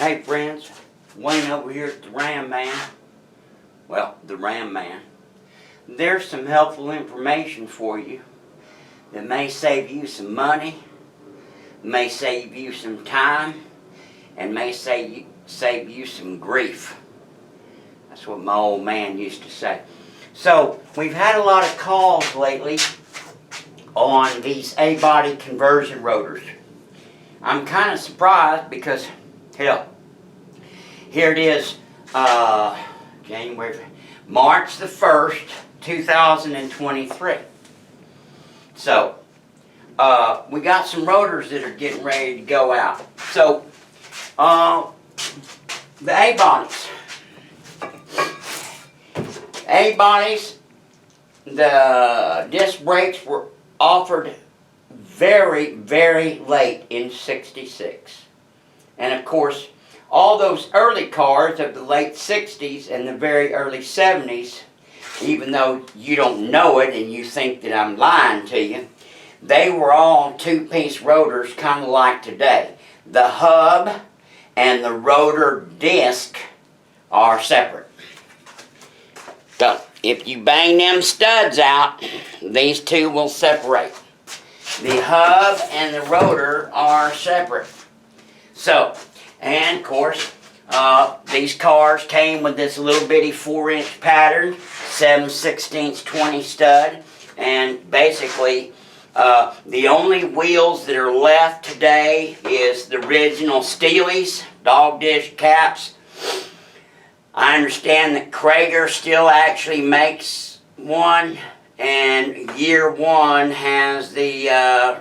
Hey friends, Wayne over here at the Ram Man. Well, the Ram Man. There's some helpful information for you that may save you some money, may save you some time, and may save you some grief. That's what my old man used to say. So, we've had a lot of calls lately on these A-body conversion rotors. I'm kind of surprised because, hell, here it is, March the 1st, 2023. So, we got some rotors that are getting ready to go out. So, the A-bodies. A-bodies, the disc brakes were offered very, very late in '66. And of course, all those early cars of the late 60s and the very early 70s, even though you don't know it and you think that I'm lying to you, they were all two-piece rotors, kind of like today. The hub and the rotor disc are separate. So, if you bang them studs out, these two will separate. The hub and the rotor are separate. So, and of course, these cars came with this little bitty 4-inch pattern, 7/16 20 stud, and basically the only wheels that are left today is the original Steelies, dog dish caps. I understand that Krager still actually makes one, and Year One has the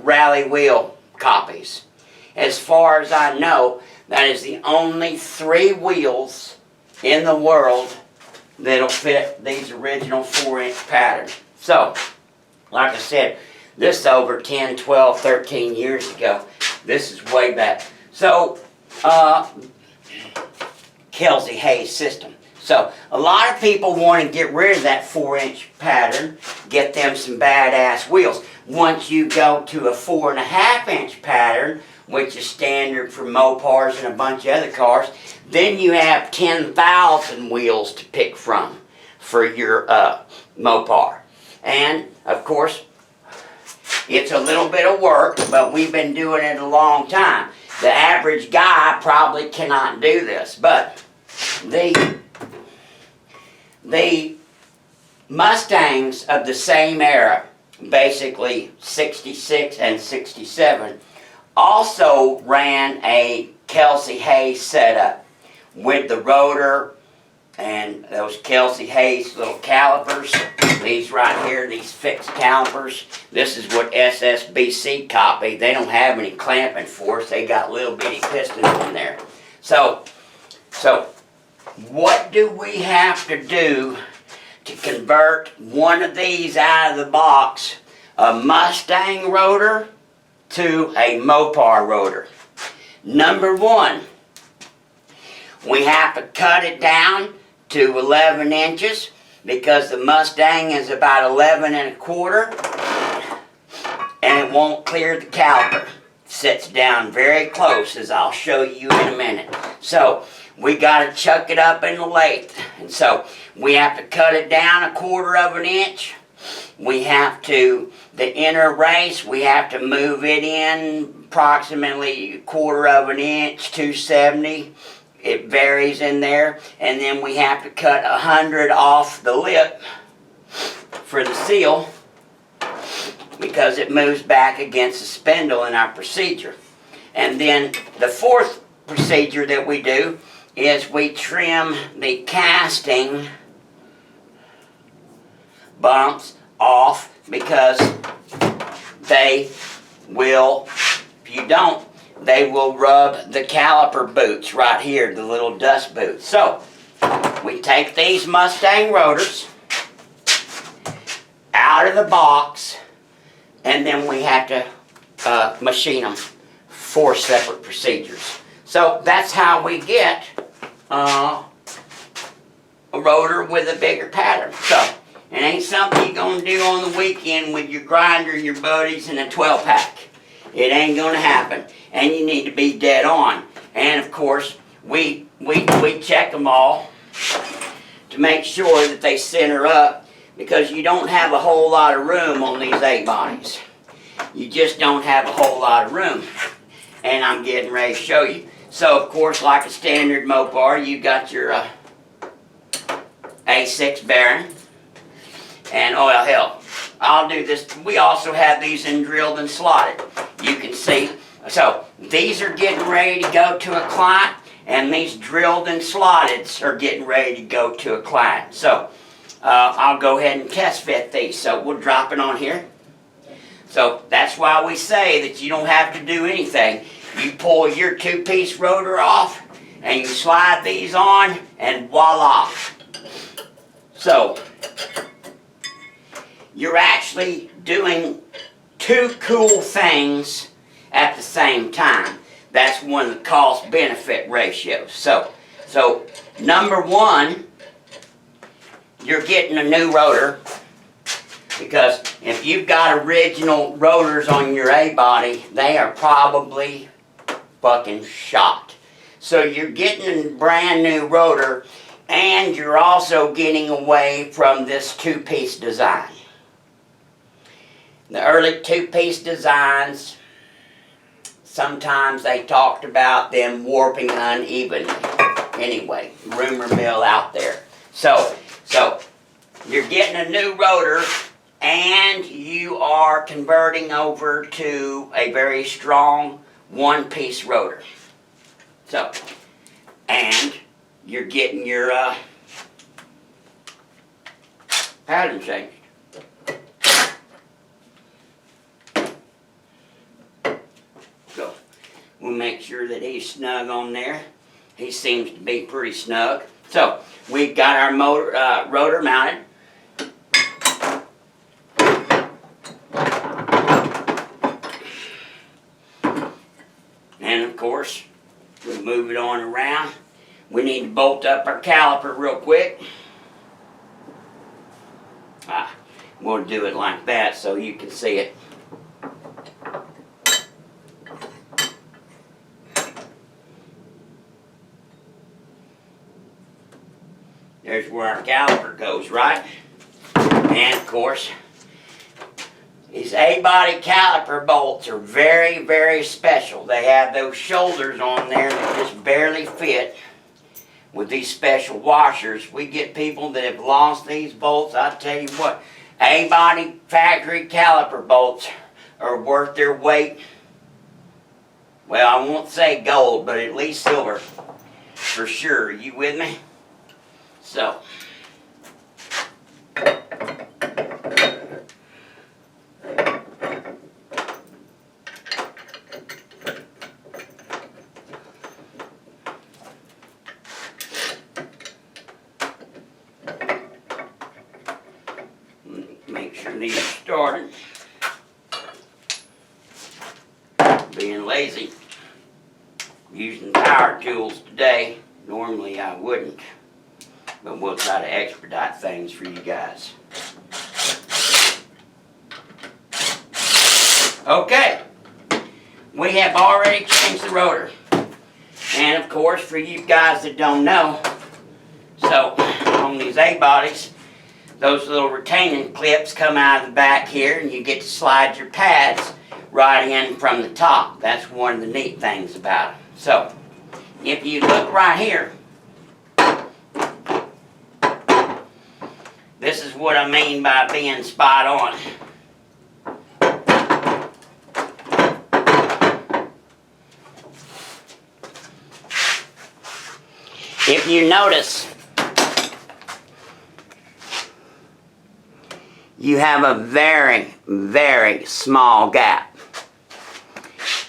rally wheel copies. As far as I know, that is the only 3 wheels in the world that'll fit these original 4-inch patterns. So, like I said, this is over 10, 12, 13 years ago. This is way back. So, Kelsey Hayes system. So, a lot of people want to get rid of that 4-inch pattern, get them some badass wheels. Once you go to a 4.5-inch pattern, which is standard for Mopars and a bunch of other cars, then you have 10,000 wheels to pick from for your Mopar. And, of course, it's a little bit of work, but we've been doing it a long time. The average guy probably cannot do this, but the Mustangs of the same era, basically 66 and 67, also ran a Kelsey Hayes setup with the rotor and those Kelsey Hayes little calipers. These right here, these fixed calipers. This is what SSBC copy. They don't have any clamping force. They got little bitty pistons in there. So what do we have to do to convert one of these out of the box, a Mustang rotor, to a Mopar rotor? Number one, we have to cut it down to 11 inches because the Mustang is about 11 1/4 and it won't clear the caliper. It sits down very close, as I'll show you in a minute. So we got to chuck it up in the lathe, and so we have to cut it down 1/4 inch. We have to, the inner race, we have to move it in approximately 1/4 inch, 270. It varies in there. And then we have to cut 100 off the lip for the seal because it moves back against the spindle in our procedure. And then the fourth procedure that we do is we trim the casting bumps off because they will, if you don't, they will rub the caliper boots right here, the little dust boots. So, we take these Mustang rotors out of the box, and then we have to machine them. 4 separate procedures. So, that's how we get a rotor with a bigger pattern. So, it ain't something you're going to do on the weekend with your grinder and your buddies and a 12-pack. It ain't going to happen. And you need to be dead on. And of course, we check them all to make sure that they center up, because you don't have a whole lot of room on these 8-bodies. You just don't have a whole lot of room. And I'm getting ready to show you. So, of course, like a standard Mopar, you got your A6 bearing. And, oh, well, hell, I'll do this. We also have these in drilled and slotted. You can see. So, these are getting ready to go to a client, and these drilled and slotted are getting ready to go to a client. So, I'll go ahead and test fit these. So, we'll drop it on here. So, that's why we say that you don't have to do anything. You pull your 2-piece rotor off, and you slide these on, and voila. So, you're actually doing 2 cool things at the same time. That's one of the cost-benefit ratios. So, number one, you're getting a new rotor, because if you've got original rotors on your A-body, they are probably fucking shot. So you're getting a brand new rotor, and you're also getting away from this 2-piece design. The early 2-piece designs, sometimes they talked about them warping unevenly. Anyway, rumor mill out there. So you're getting a new rotor, and you are converting over to a very strong 1-piece rotor. So, and you're getting your pattern changed. So, we'll make sure that he's snug on there. He seems to be pretty snug. So, we've got our motor, rotor mounted. And of course, we'll move it on around. We need to bolt up our caliper real quick. We'll do it like that so you can see it. There's where our caliper goes, right? And of course, these A-body caliper bolts are very, very special. They have those shoulders on there that just barely fit with these special washers. We get people that have lost these bolts. I tell you what, A-body factory caliper bolts are worth their weight. Well, I won't say gold, but at least silver for sure. Are you with me? So, make sure these are started. Being lazy, using power tools today. Normally I wouldn't, but we'll try to expedite things for you guys. Okay, we have already changed the rotor. And of course, for you guys that don't know, so on these A-bodies, those little retaining clips come out of the back here, and you get to slide your pads right in from the top. That's one of the neat things about it. So, if you look right here, this is what I mean by being spot on. If you notice, you have a very, very small gap.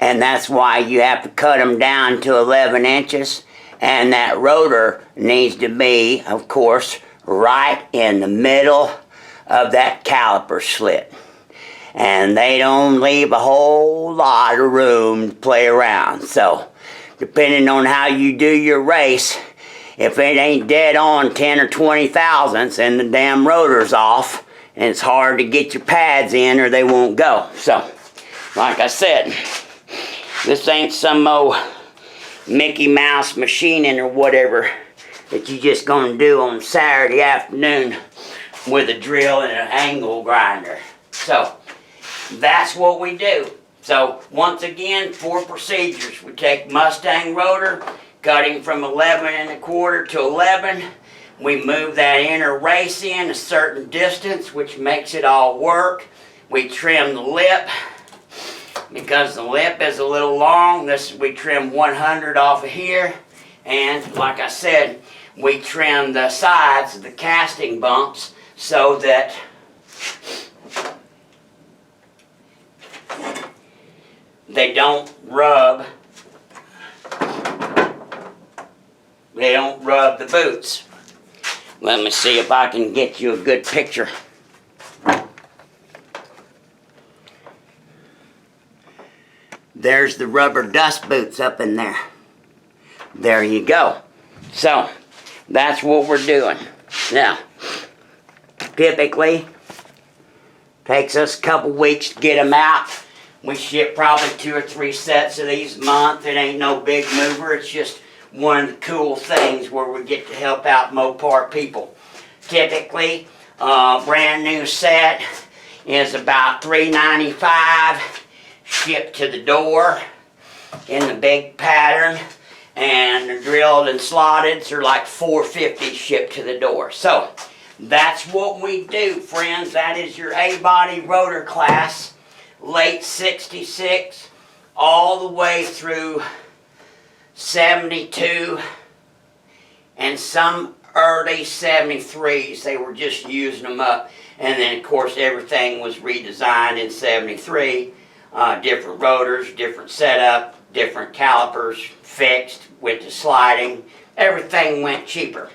And that's why you have to cut them down to 11 inches. And that rotor needs to be, of course, right in the middle of that caliper slit. And they don't leave a whole lot of room to play around. So, depending on how you do your race, if it ain't dead on 10 or 20 thousandths and the damn rotor's off, and it's hard to get your pads in or they won't go. So, like I said, this ain't some Mickey Mouse machining or whatever that you just gonna do on Saturday afternoon with a drill and an angle grinder. So that's what we do. So once again, 4 procedures. We take Mustang rotor, cutting from 11 1/4 to 11. We move that inner race in a certain distance, which makes it all work. We trim the lip. Because the lip is a little long, we trim 100 off of here. And like I said, we trim the sides of the casting bumps so that they don't rub. They don't rub the boots. Let me see if I can get you a good picture. There's the rubber dust boots up in there. There you go. So, that's what we're doing. Now, typically, takes us a couple weeks to get them out. We ship probably 2 or 3 sets of these a month. It ain't no big mover. It's just one of the cool things where we get to help out Mopar people. Typically, a brand new set is about $3.95 shipped to the door in the big pattern, and the drilled and slotted are like $4.50 shipped to the door. So that's what we do, friends. That is your A-body rotor class, late 66 all the way through 72 and some early 73s. They were just using them up, and then of course everything was redesigned in 73. Different rotors, different setup, different calipers fixed with the sliding. Everything went cheaper.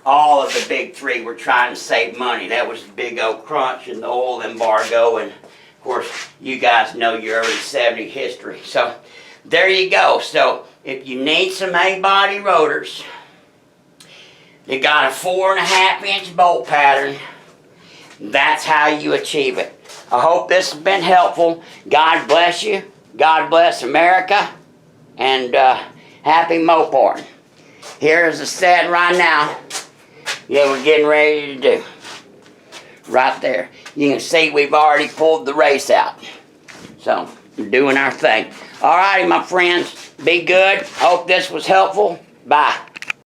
All of the big 3 were trying to save money. That was the big old crunch and the oil embargo, and of course you guys know your early 70 history. So there you go. So if you need some A-body rotors, you got a 4.5-inch bolt pattern. That's how you achieve it. I hope this has been helpful. God bless you. God bless America. And happy Mopar. Here's a set right now that we're getting ready to do. Right there. You can see we've already pulled the race out. So, we're doing our thing. Alrighty, my friends. Be good. Hope this was helpful. Bye.